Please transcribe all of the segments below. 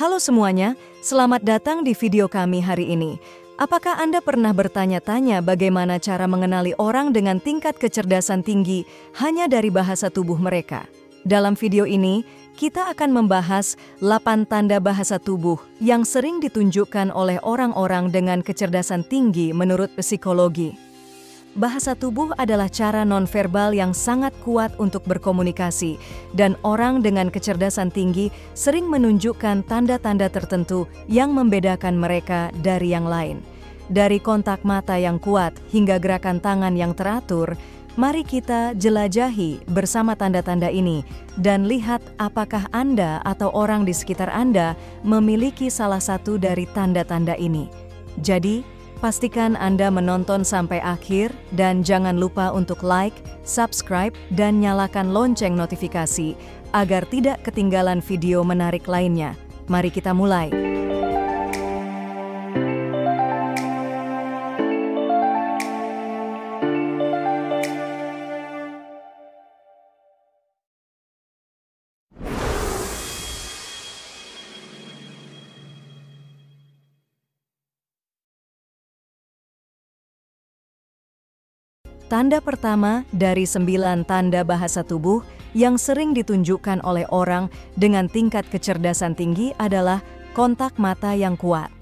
Halo semuanya, selamat datang di video kami hari ini. Apakah Anda pernah bertanya-tanya bagaimana cara mengenali orang dengan tingkat kecerdasan tinggi hanya dari bahasa tubuh mereka? Dalam video ini, kita akan membahas 8 tanda bahasa tubuh yang sering ditunjukkan oleh orang-orang dengan kecerdasan tinggi menurut psikologi. Bahasa tubuh adalah cara nonverbal yang sangat kuat untuk berkomunikasi, dan orang dengan kecerdasan tinggi sering menunjukkan tanda-tanda tertentu yang membedakan mereka dari yang lain. Dari kontak mata yang kuat hingga gerakan tangan yang teratur, mari kita jelajahi bersama tanda-tanda ini dan lihat apakah Anda atau orang di sekitar Anda memiliki salah satu dari tanda-tanda ini. Jadi, pastikan Anda menonton sampai akhir dan jangan lupa untuk like, subscribe, dan nyalakan lonceng notifikasi agar tidak ketinggalan video menarik lainnya. Mari kita mulai. Tanda pertama dari 9 tanda bahasa tubuh yang sering ditunjukkan oleh orang dengan tingkat kecerdasan tinggi adalah kontak mata yang kuat.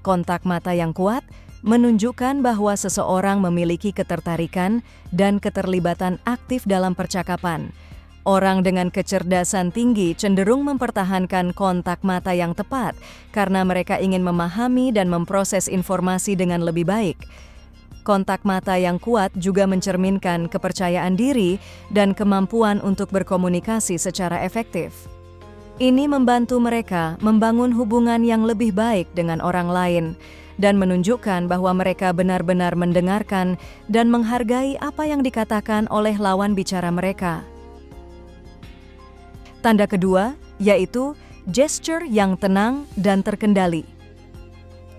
Kontak mata yang kuat menunjukkan bahwa seseorang memiliki ketertarikan dan keterlibatan aktif dalam percakapan. Orang dengan kecerdasan tinggi cenderung mempertahankan kontak mata yang tepat karena mereka ingin memahami dan memproses informasi dengan lebih baik. Kontak mata yang kuat juga mencerminkan kepercayaan diri dan kemampuan untuk berkomunikasi secara efektif. Ini membantu mereka membangun hubungan yang lebih baik dengan orang lain dan menunjukkan bahwa mereka benar-benar mendengarkan dan menghargai apa yang dikatakan oleh lawan bicara mereka. Tanda kedua yaitu gesture yang tenang dan terkendali.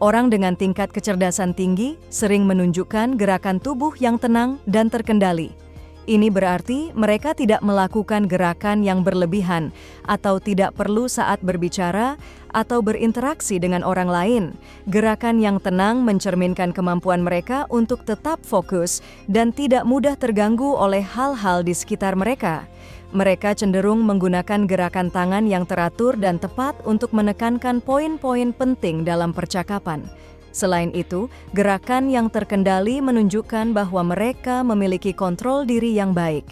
Orang dengan tingkat kecerdasan tinggi sering menunjukkan gerakan tubuh yang tenang dan terkendali. Ini berarti mereka tidak melakukan gerakan yang berlebihan atau tidak perlu saat berbicara atau berinteraksi dengan orang lain. Gerakan yang tenang mencerminkan kemampuan mereka untuk tetap fokus dan tidak mudah terganggu oleh hal-hal di sekitar mereka. Mereka cenderung menggunakan gerakan tangan yang teratur dan tepat untuk menekankan poin-poin penting dalam percakapan. Selain itu, gerakan yang terkendali menunjukkan bahwa mereka memiliki kontrol diri yang baik.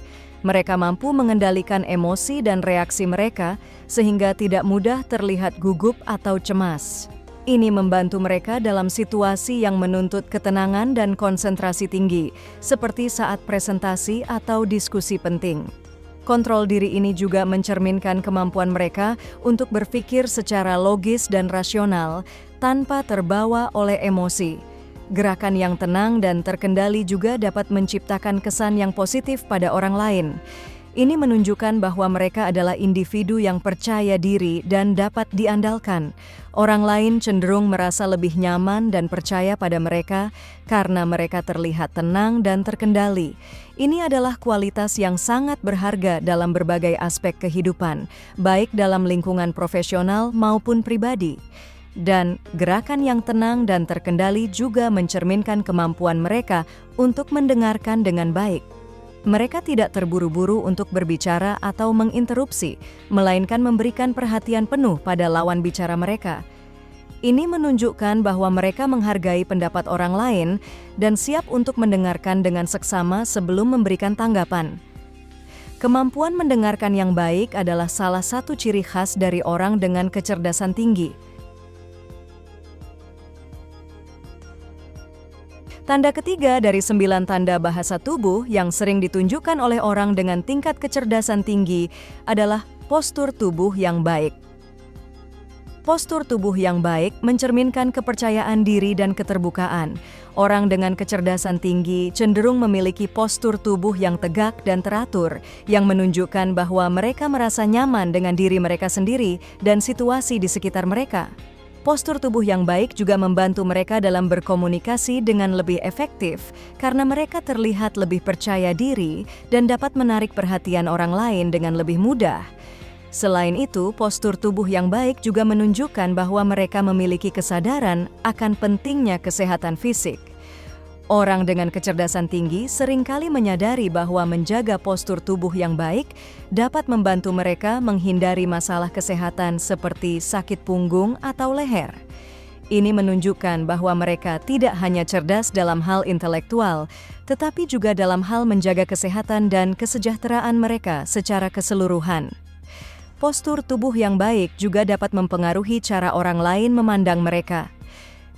Mereka mampu mengendalikan emosi dan reaksi mereka sehingga tidak mudah terlihat gugup atau cemas. Ini membantu mereka dalam situasi yang menuntut ketenangan dan konsentrasi tinggi, seperti saat presentasi atau diskusi penting. Kontrol diri ini juga mencerminkan kemampuan mereka untuk berpikir secara logis dan rasional tanpa terbawa oleh emosi. Gerakan yang tenang dan terkendali juga dapat menciptakan kesan yang positif pada orang lain. Ini menunjukkan bahwa mereka adalah individu yang percaya diri dan dapat diandalkan. Orang lain cenderung merasa lebih nyaman dan percaya pada mereka karena mereka terlihat tenang dan terkendali. Ini adalah kualitas yang sangat berharga dalam berbagai aspek kehidupan, baik dalam lingkungan profesional maupun pribadi. Dan gerakan yang tenang dan terkendali juga mencerminkan kemampuan mereka untuk mendengarkan dengan baik. Mereka tidak terburu-buru untuk berbicara atau menginterupsi, melainkan memberikan perhatian penuh pada lawan bicara mereka. Ini menunjukkan bahwa mereka menghargai pendapat orang lain dan siap untuk mendengarkan dengan seksama sebelum memberikan tanggapan. Kemampuan mendengarkan yang baik adalah salah satu ciri khas dari orang dengan kecerdasan tinggi. Tanda ketiga dari 9 tanda bahasa tubuh yang sering ditunjukkan oleh orang dengan tingkat kecerdasan tinggi adalah postur tubuh yang baik. Postur tubuh yang baik mencerminkan kepercayaan diri dan keterbukaan. Orang dengan kecerdasan tinggi cenderung memiliki postur tubuh yang tegak dan teratur, yang menunjukkan bahwa mereka merasa nyaman dengan diri mereka sendiri dan situasi di sekitar mereka. Postur tubuh yang baik juga membantu mereka dalam berkomunikasi dengan lebih efektif karena mereka terlihat lebih percaya diri dan dapat menarik perhatian orang lain dengan lebih mudah. Selain itu, postur tubuh yang baik juga menunjukkan bahwa mereka memiliki kesadaran akan pentingnya kesehatan fisik. Orang dengan kecerdasan tinggi seringkali menyadari bahwa menjaga postur tubuh yang baik dapat membantu mereka menghindari masalah kesehatan seperti sakit punggung atau leher. Ini menunjukkan bahwa mereka tidak hanya cerdas dalam hal intelektual, tetapi juga dalam hal menjaga kesehatan dan kesejahteraan mereka secara keseluruhan. Postur tubuh yang baik juga dapat mempengaruhi cara orang lain memandang mereka.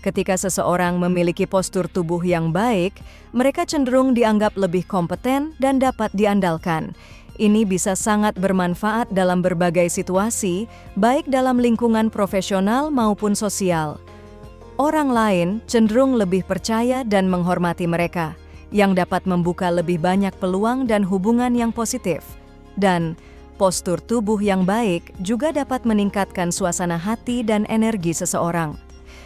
Ketika seseorang memiliki postur tubuh yang baik, mereka cenderung dianggap lebih kompeten dan dapat diandalkan. Ini bisa sangat bermanfaat dalam berbagai situasi, baik dalam lingkungan profesional maupun sosial. Orang lain cenderung lebih percaya dan menghormati mereka, yang dapat membuka lebih banyak peluang dan hubungan yang positif. Dan postur tubuh yang baik juga dapat meningkatkan suasana hati dan energi seseorang.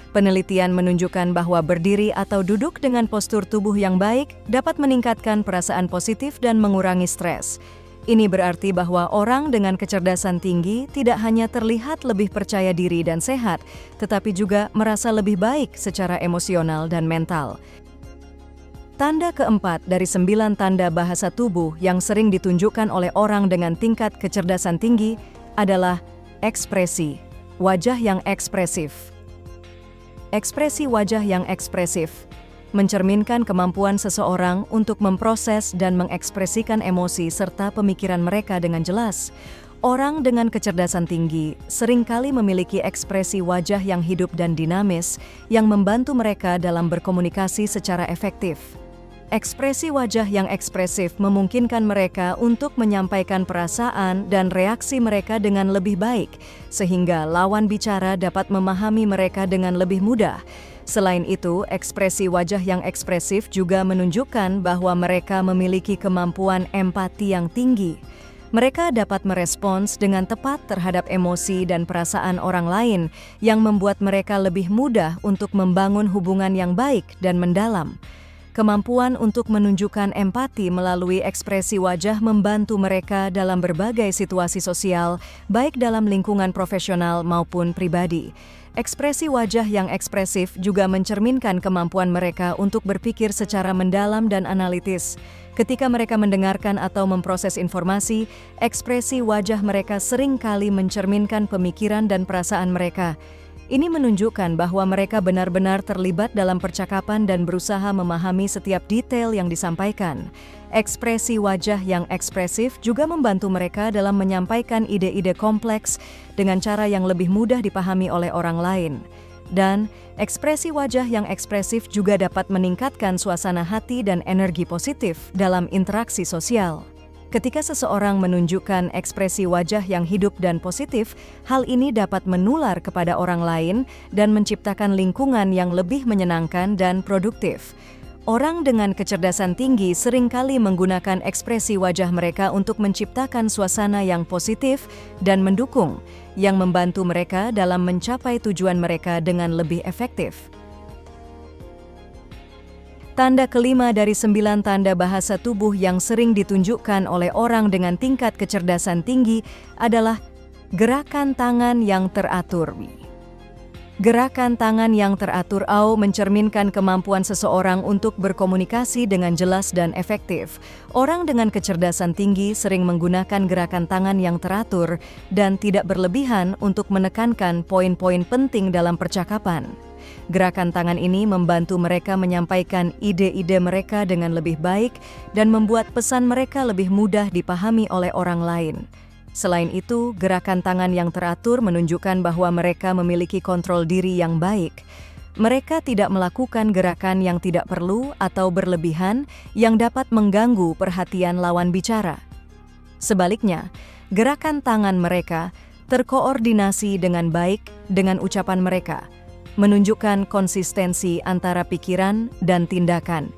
Penelitian menunjukkan bahwa berdiri atau duduk dengan postur tubuh yang baik dapat meningkatkan perasaan positif dan mengurangi stres. Ini berarti bahwa orang dengan kecerdasan tinggi tidak hanya terlihat lebih percaya diri dan sehat, tetapi juga merasa lebih baik secara emosional dan mental. Tanda keempat dari 9 tanda bahasa tubuh yang sering ditunjukkan oleh orang dengan tingkat kecerdasan tinggi adalah ekspresi, wajah yang ekspresif. Ekspresi wajah yang ekspresif mencerminkan kemampuan seseorang untuk memproses dan mengekspresikan emosi serta pemikiran mereka dengan jelas. Orang dengan kecerdasan tinggi seringkali memiliki ekspresi wajah yang hidup dan dinamis yang membantu mereka dalam berkomunikasi secara efektif. Ekspresi wajah yang ekspresif memungkinkan mereka untuk menyampaikan perasaan dan reaksi mereka dengan lebih baik, sehingga lawan bicara dapat memahami mereka dengan lebih mudah. Selain itu, ekspresi wajah yang ekspresif juga menunjukkan bahwa mereka memiliki kemampuan empati yang tinggi. Mereka dapat merespons dengan tepat terhadap emosi dan perasaan orang lain, yang membuat mereka lebih mudah untuk membangun hubungan yang baik dan mendalam. Kemampuan untuk menunjukkan empati melalui ekspresi wajah membantu mereka dalam berbagai situasi sosial, baik dalam lingkungan profesional maupun pribadi. Ekspresi wajah yang ekspresif juga mencerminkan kemampuan mereka untuk berpikir secara mendalam dan analitis. Ketika mereka mendengarkan atau memproses informasi, ekspresi wajah mereka seringkali mencerminkan pemikiran dan perasaan mereka. Ini menunjukkan bahwa mereka benar-benar terlibat dalam percakapan dan berusaha memahami setiap detail yang disampaikan. Ekspresi wajah yang ekspresif juga membantu mereka dalam menyampaikan ide-ide kompleks dengan cara yang lebih mudah dipahami oleh orang lain. Dan ekspresi wajah yang ekspresif juga dapat meningkatkan suasana hati dan energi positif dalam interaksi sosial. Ketika seseorang menunjukkan ekspresi wajah yang hidup dan positif, hal ini dapat menular kepada orang lain dan menciptakan lingkungan yang lebih menyenangkan dan produktif. Orang dengan kecerdasan tinggi seringkali menggunakan ekspresi wajah mereka untuk menciptakan suasana yang positif dan mendukung, yang membantu mereka dalam mencapai tujuan mereka dengan lebih efektif. Tanda kelima dari 9 tanda bahasa tubuh yang sering ditunjukkan oleh orang dengan tingkat kecerdasan tinggi adalah gerakan tangan yang teratur. Gerakan tangan yang teratur mencerminkan kemampuan seseorang untuk berkomunikasi dengan jelas dan efektif. Orang dengan kecerdasan tinggi sering menggunakan gerakan tangan yang teratur dan tidak berlebihan untuk menekankan poin-poin penting dalam percakapan. Gerakan tangan ini membantu mereka menyampaikan ide-ide mereka dengan lebih baik dan membuat pesan mereka lebih mudah dipahami oleh orang lain. Selain itu, gerakan tangan yang teratur menunjukkan bahwa mereka memiliki kontrol diri yang baik. Mereka tidak melakukan gerakan yang tidak perlu atau berlebihan yang dapat mengganggu perhatian lawan bicara. Sebaliknya, gerakan tangan mereka terkoordinasi dengan baik dengan ucapan mereka, menunjukkan konsistensi antara pikiran dan tindakan.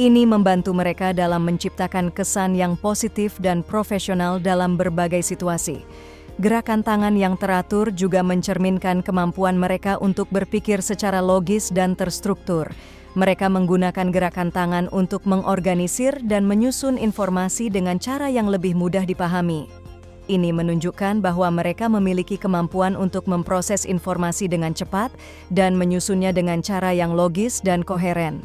Ini membantu mereka dalam menciptakan kesan yang positif dan profesional dalam berbagai situasi. Gerakan tangan yang teratur juga mencerminkan kemampuan mereka untuk berpikir secara logis dan terstruktur. Mereka menggunakan gerakan tangan untuk mengorganisir dan menyusun informasi dengan cara yang lebih mudah dipahami. Ini menunjukkan bahwa mereka memiliki kemampuan untuk memproses informasi dengan cepat dan menyusunnya dengan cara yang logis dan koheren.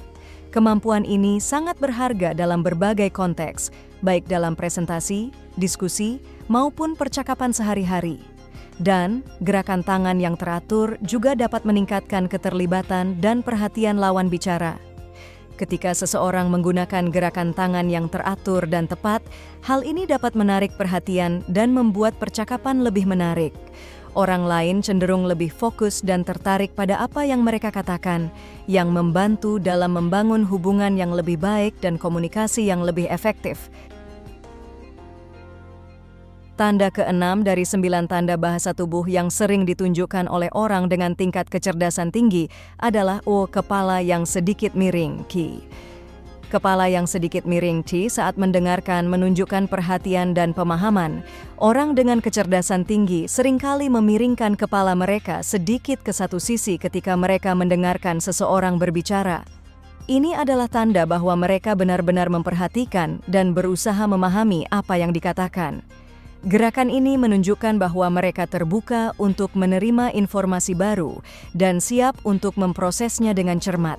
Kemampuan ini sangat berharga dalam berbagai konteks, baik dalam presentasi, diskusi, maupun percakapan sehari-hari. Dan gerakan tangan yang teratur juga dapat meningkatkan keterlibatan dan perhatian lawan bicara. Ketika seseorang menggunakan gerakan tangan yang teratur dan tepat, hal ini dapat menarik perhatian dan membuat percakapan lebih menarik. Orang lain cenderung lebih fokus dan tertarik pada apa yang mereka katakan, yang membantu dalam membangun hubungan yang lebih baik dan komunikasi yang lebih efektif. Tanda ke-6 dari 9 tanda bahasa tubuh yang sering ditunjukkan oleh orang dengan tingkat kecerdasan tinggi adalah kepala yang sedikit miring, Q. Kepala yang sedikit miring, T, saat mendengarkan menunjukkan perhatian dan pemahaman. Orang dengan kecerdasan tinggi seringkali memiringkan kepala mereka sedikit ke satu sisi ketika mereka mendengarkan seseorang berbicara. Ini adalah tanda bahwa mereka benar-benar memperhatikan dan berusaha memahami apa yang dikatakan. Gerakan ini menunjukkan bahwa mereka terbuka untuk menerima informasi baru dan siap untuk memprosesnya dengan cermat.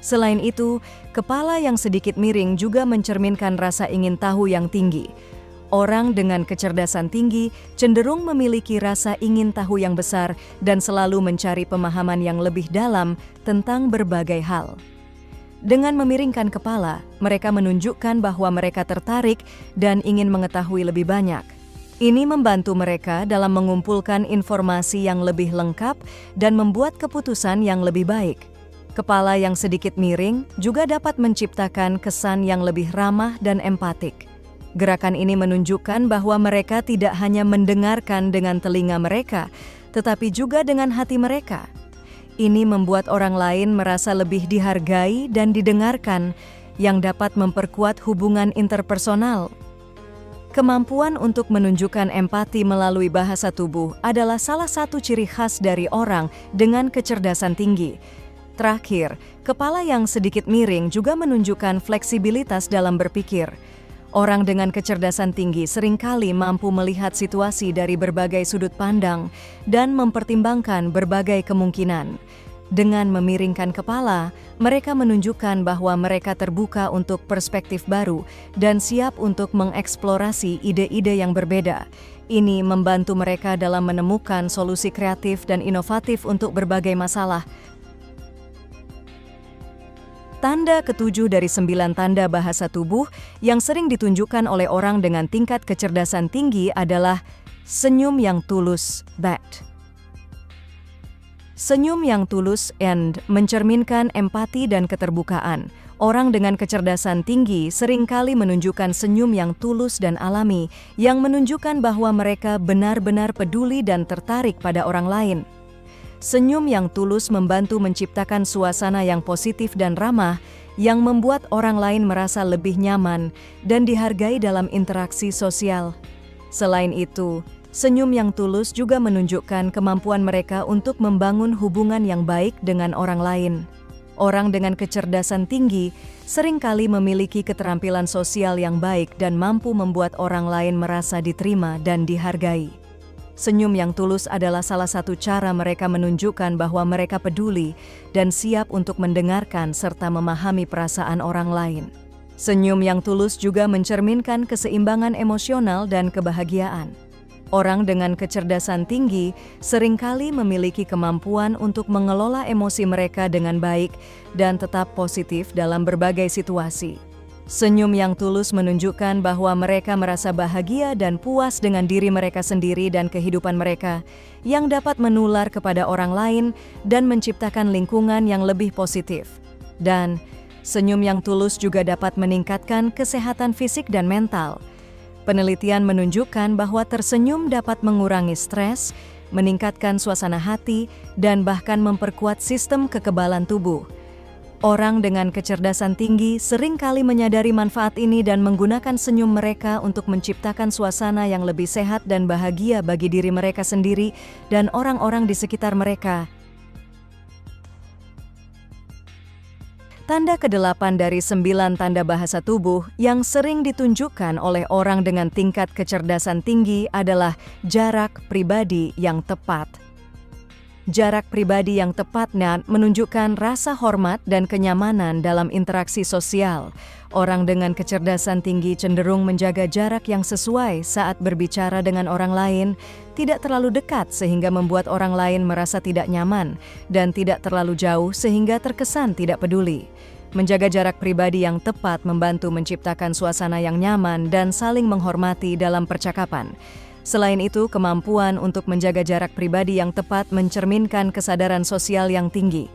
Selain itu, kepala yang sedikit miring juga mencerminkan rasa ingin tahu yang tinggi. Orang dengan kecerdasan tinggi cenderung memiliki rasa ingin tahu yang besar dan selalu mencari pemahaman yang lebih dalam tentang berbagai hal. Dengan memiringkan kepala, mereka menunjukkan bahwa mereka tertarik dan ingin mengetahui lebih banyak. Ini membantu mereka dalam mengumpulkan informasi yang lebih lengkap dan membuat keputusan yang lebih baik. Kepala yang sedikit miring juga dapat menciptakan kesan yang lebih ramah dan empatik. Gerakan ini menunjukkan bahwa mereka tidak hanya mendengarkan dengan telinga mereka, tetapi juga dengan hati mereka. Ini membuat orang lain merasa lebih dihargai dan didengarkan, yang dapat memperkuat hubungan interpersonal. Kemampuan untuk menunjukkan empati melalui bahasa tubuh adalah salah satu ciri khas dari orang dengan kecerdasan tinggi. Terakhir, kepala yang sedikit miring juga menunjukkan fleksibilitas dalam berpikir. Orang dengan kecerdasan tinggi seringkali mampu melihat situasi dari berbagai sudut pandang dan mempertimbangkan berbagai kemungkinan. Dengan memiringkan kepala, mereka menunjukkan bahwa mereka terbuka untuk perspektif baru dan siap untuk mengeksplorasi ide-ide yang berbeda. Ini membantu mereka dalam menemukan solusi kreatif dan inovatif untuk berbagai masalah. Tanda ke-7 dari 9 tanda bahasa tubuh yang sering ditunjukkan oleh orang dengan tingkat kecerdasan tinggi adalah senyum yang tulus, BAT. Senyum yang tulus and mencerminkan empati dan keterbukaan. Orang dengan kecerdasan tinggi seringkali menunjukkan senyum yang tulus dan alami, yang menunjukkan bahwa mereka benar-benar peduli dan tertarik pada orang lain. Senyum yang tulus membantu menciptakan suasana yang positif dan ramah, yang membuat orang lain merasa lebih nyaman dan dihargai dalam interaksi sosial. Selain itu, senyum yang tulus juga menunjukkan kemampuan mereka untuk membangun hubungan yang baik dengan orang lain. Orang dengan kecerdasan tinggi seringkali memiliki keterampilan sosial yang baik dan mampu membuat orang lain merasa diterima dan dihargai. Senyum yang tulus adalah salah satu cara mereka menunjukkan bahwa mereka peduli dan siap untuk mendengarkan serta memahami perasaan orang lain. Senyum yang tulus juga mencerminkan keseimbangan emosional dan kebahagiaan. Orang dengan kecerdasan tinggi seringkali memiliki kemampuan untuk mengelola emosi mereka dengan baik dan tetap positif dalam berbagai situasi. Senyum yang tulus menunjukkan bahwa mereka merasa bahagia dan puas dengan diri mereka sendiri dan kehidupan mereka, yang dapat menular kepada orang lain dan menciptakan lingkungan yang lebih positif. Dan senyum yang tulus juga dapat meningkatkan kesehatan fisik dan mental. Penelitian menunjukkan bahwa tersenyum dapat mengurangi stres, meningkatkan suasana hati, dan bahkan memperkuat sistem kekebalan tubuh. Orang dengan kecerdasan tinggi seringkali menyadari manfaat ini dan menggunakan senyum mereka untuk menciptakan suasana yang lebih sehat dan bahagia bagi diri mereka sendiri dan orang-orang di sekitar mereka. Tanda ke-8 dari 9 tanda bahasa tubuh yang sering ditunjukkan oleh orang dengan tingkat kecerdasan tinggi adalah jarak pribadi yang tepat. Jarak pribadi yang tepat menunjukkan rasa hormat dan kenyamanan dalam interaksi sosial. Orang dengan kecerdasan tinggi cenderung menjaga jarak yang sesuai saat berbicara dengan orang lain, tidak terlalu dekat sehingga membuat orang lain merasa tidak nyaman, dan tidak terlalu jauh sehingga terkesan tidak peduli. Menjaga jarak pribadi yang tepat membantu menciptakan suasana yang nyaman dan saling menghormati dalam percakapan. Selain itu, kemampuan untuk menjaga jarak pribadi yang tepat mencerminkan kesadaran sosial yang tinggi.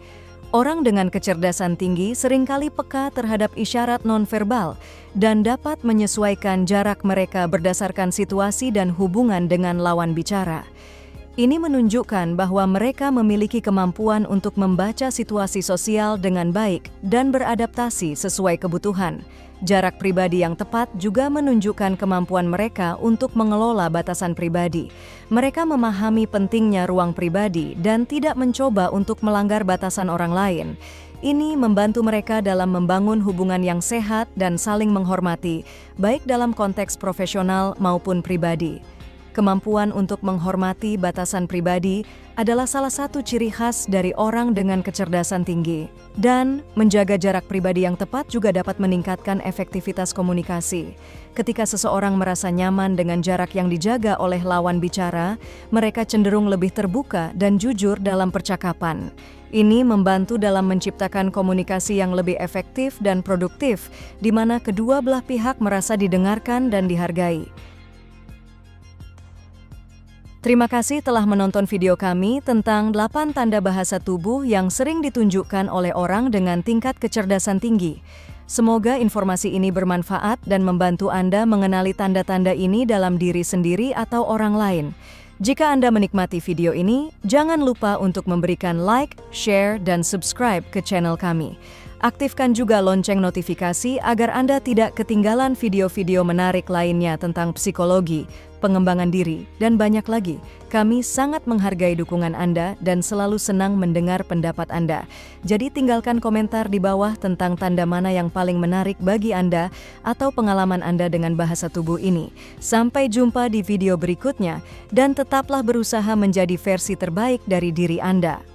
Orang dengan kecerdasan tinggi seringkali peka terhadap isyarat nonverbal dan dapat menyesuaikan jarak mereka berdasarkan situasi dan hubungan dengan lawan bicara. Ini menunjukkan bahwa mereka memiliki kemampuan untuk membaca situasi sosial dengan baik dan beradaptasi sesuai kebutuhan. Jarak pribadi yang tepat juga menunjukkan kemampuan mereka untuk mengelola batasan pribadi. Mereka memahami pentingnya ruang pribadi dan tidak mencoba untuk melanggar batasan orang lain. Ini membantu mereka dalam membangun hubungan yang sehat dan saling menghormati, baik dalam konteks profesional maupun pribadi. Kemampuan untuk menghormati batasan pribadi adalah salah satu ciri khas dari orang dengan kecerdasan tinggi. Dan menjaga jarak pribadi yang tepat juga dapat meningkatkan efektivitas komunikasi. Ketika seseorang merasa nyaman dengan jarak yang dijaga oleh lawan bicara, mereka cenderung lebih terbuka dan jujur dalam percakapan. Ini membantu dalam menciptakan komunikasi yang lebih efektif dan produktif, di mana kedua belah pihak merasa didengarkan dan dihargai. Terima kasih telah menonton video kami tentang 8 tanda bahasa tubuh yang sering ditunjukkan oleh orang dengan tingkat kecerdasan tinggi. Semoga informasi ini bermanfaat dan membantu Anda mengenali tanda-tanda ini dalam diri sendiri atau orang lain. Jika Anda menikmati video ini, jangan lupa untuk memberikan like, share, dan subscribe ke channel kami. Aktifkan juga lonceng notifikasi agar Anda tidak ketinggalan video-video menarik lainnya tentang psikologi, pengembangan diri, dan banyak lagi. Kami sangat menghargai dukungan Anda dan selalu senang mendengar pendapat Anda. Jadi tinggalkan komentar di bawah tentang tanda mana yang paling menarik bagi Anda atau pengalaman Anda dengan bahasa tubuh ini. Sampai jumpa di video berikutnya dan tetaplah berusaha menjadi versi terbaik dari diri Anda.